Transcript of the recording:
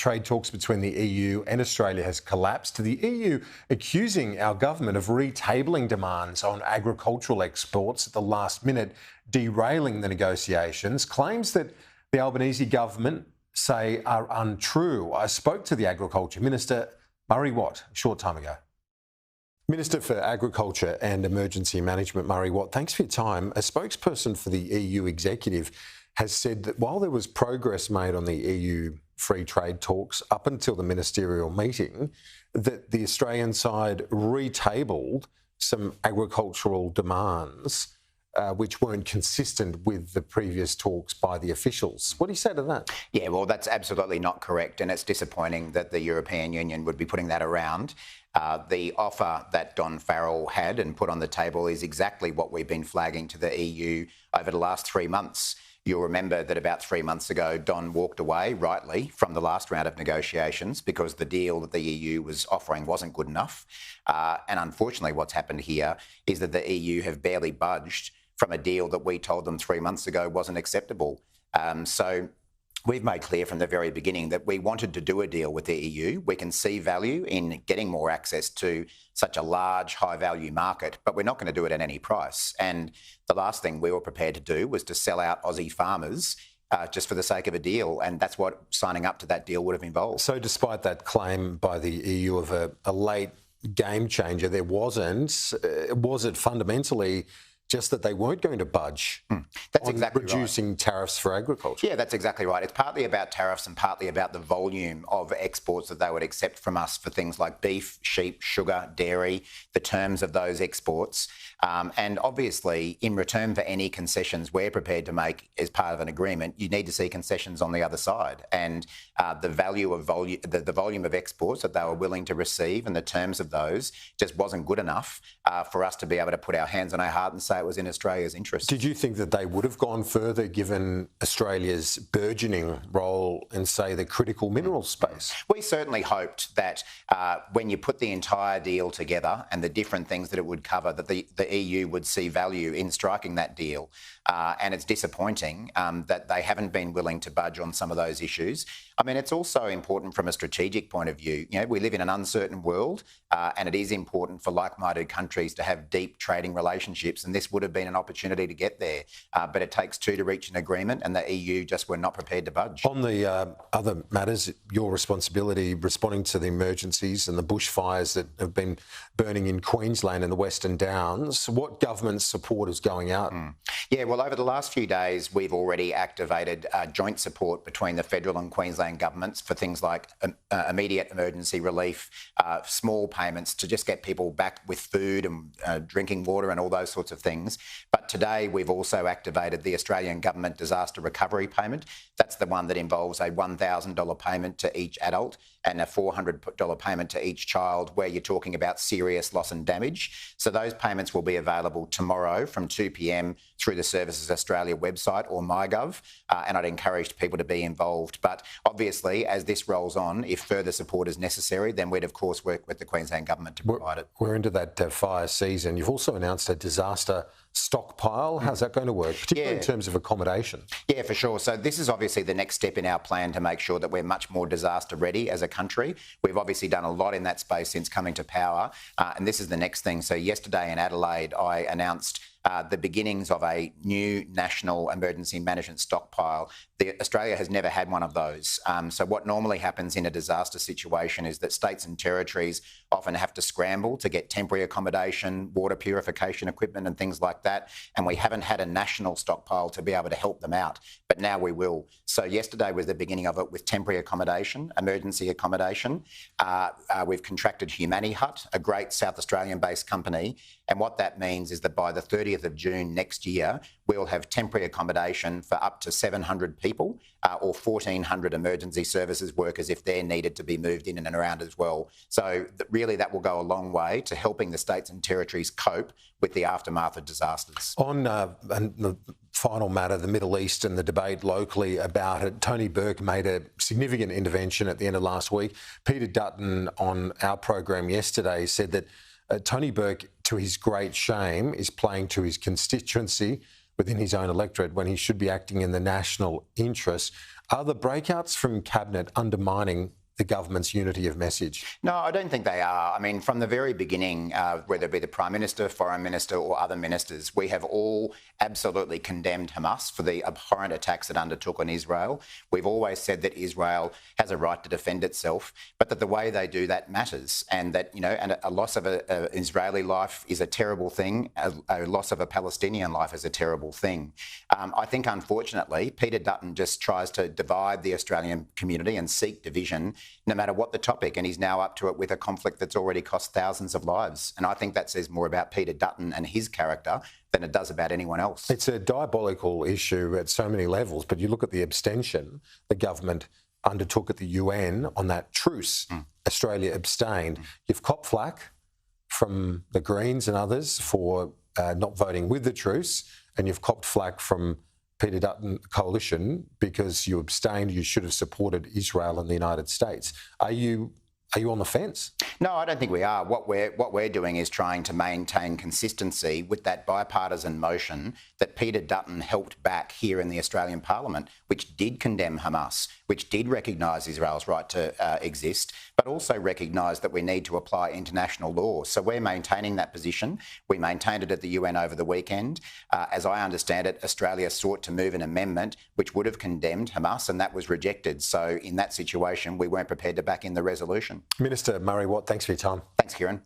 trade talks between the EU and Australia has collapsed. The EU accusing our government of retabling demands on agricultural exports at the last minute, derailing the negotiations. Claims that the Albanese government say are untrue. I spoke to the Agriculture Minister, Murray Watt, a short time ago. Minister for Agriculture and Emergency Management, Murray Watt, thanks for your time. A spokesperson for the EU executive has said that while there was progress made on the EU free trade talks up until the ministerial meeting, that the Australian side retabled some agricultural demands which weren't consistent with the previous talks by the officials. What do you say to that? Yeah, well, that's absolutely not correct, and it's disappointing that the European Union would be putting that around. The offer that Don Farrell had and put on the table is exactly what we've been flagging to the EU over the last 3 months. You'll remember that about 3 months ago, Don walked away, rightly, from the last round of negotiations because the deal that the EU was offering wasn't good enough. And unfortunately, what's happened here is that the EU have barely budged from a deal that we told them 3 months ago wasn't acceptable. So we've made clear from the very beginning that we wanted to do a deal with the EU. We can see value in getting more access to such a large, high-value market, but we're not going to do it at any price. And the last thing we were prepared to do was to sell out Aussie farmers just for the sake of a deal, and that's what signing up to that deal would have involved. So despite that claim by the EU of a late game changer, there wasn't. Was it fundamentally just that they weren't going to budge That's on exactly reducing right. tariffs for agriculture? Yeah, that's exactly right. It's partly about tariffs and partly about the volume of exports that they would accept from us for things like beef, sheep, sugar, dairy, the terms of those exports. And obviously, in return for any concessions we're prepared to make as part of an agreement, you need to see concessions on the other side. And the value of the volume of exports that they were willing to receive and the terms of those just wasn't good enough for us to be able to put our hands on our heart and say it was in Australia's interest. Did you think that they would have gone further given Australia's burgeoning role in, say, the critical minerals space? We certainly hoped that when you put the entire deal together and the different things that it would cover, that the EU would see value in striking that deal. And it's disappointing that they haven't been willing to budge on some of those issues. I mean, it's also important from a strategic point of view. You know, we live in an uncertain world, and it is important for like-minded countries to have deep trading relationships, and this would have been an opportunity to get there. But it takes two to reach an agreement, and the EU just were not prepared to budge. On the other matters, your responsibility responding to the emergencies and the bushfires that have been burning in Queensland and the Western Downs, what government support is going out? Yeah, well, over the last few days, we've already activated joint support between the federal and Queensland governments for things like immediate emergency relief, small payments to just get people back with food and drinking water and all those sorts of things. But today, we've also activated the Australian Government Disaster Recovery Payment. That's the one that involves a $1,000 payment to each adult and a $400 payment to each child, where you're talking about serious loss and damage. So those payments will be available tomorrow from 2 p.m. through the Services Australia website or MyGov, and I'd encourage people to be involved. But obviously, as this rolls on, if further support is necessary, then we'd of course work with the Queensland Government to provide it. We're into that fire season. You've also announced a disaster stockpile. How's that going to work, particularly in terms of accommodation? Yeah, for sure. So this is obviously the next step in our plan to make sure that we're much more disaster ready as a country. We've obviously done a lot in that space since coming to power, and this is the next thing. So yesterday in Adelaide, I announced the beginnings of a new national emergency management stockpile. Australia has never had one of those. So what normally happens in a disaster situation is that states and territories often have to scramble to get temporary accommodation, water purification equipment and things like that. And we haven't had a national stockpile to be able to help them out. But now we will. So yesterday was the beginning of it with temporary accommodation, emergency accommodation. We've contracted Humani Hut, a great South Australian-based company. And what that means is that by the 30th of June next year, we'll have temporary accommodation for up to 700 people or 1,400 emergency services workers if they're needed to be moved in and around as well. So really that will go a long way to helping the states and territories cope with the aftermath of disasters. On the final matter, the Middle East and the debate locally about it, Tony Burke made a significant intervention at the end of last week. Peter Dutton on our program yesterday said that Tony Burke, to his great shame, is playing to his constituency within his own electorate when he should be acting in the national interest. Are the breakouts from Cabinet undermining the government's unity of message? No, I don't think they are. I mean, from the very beginning, whether it be the Prime Minister, Foreign Minister or other ministers, we have all absolutely condemned Hamas for the abhorrent attacks it undertook on Israel. We've always said that Israel has a right to defend itself, but that the way they do that matters, and that, and a loss of an Israeli life is a terrible thing, a loss of a Palestinian life is a terrible thing. I think, unfortunately, Peter Dutton just tries to divide the Australian community and seek division, no matter what the topic, and he's now up to it with a conflict that's already cost thousands of lives. And I think that says more about Peter Dutton and his character than it does about anyone else. It's a diabolical issue at so many levels, but you look at the abstention the government undertook at the UN on that truce. Australia abstained. You've copped flack from the Greens and others for not voting with the truce, and you've copped flack from Peter Dutton coalition because you abstained. You should have supported Israel and the United States. Are you on the fence? No, I don't think we are. What we're doing is trying to maintain consistency with that bipartisan motion that Peter Dutton helped back here in the Australian Parliament, which did condemn Hamas, which did recognise Israel's right to exist, but also recognised that we need to apply international law. So we're maintaining that position. We maintained it at the UN over the weekend. As I understand it, Australia sought to move an amendment which would have condemned Hamas, and that was rejected. So in that situation, we weren't prepared to back in the resolution. Minister Murray Watt, thanks for your time. Thanks, Kieran.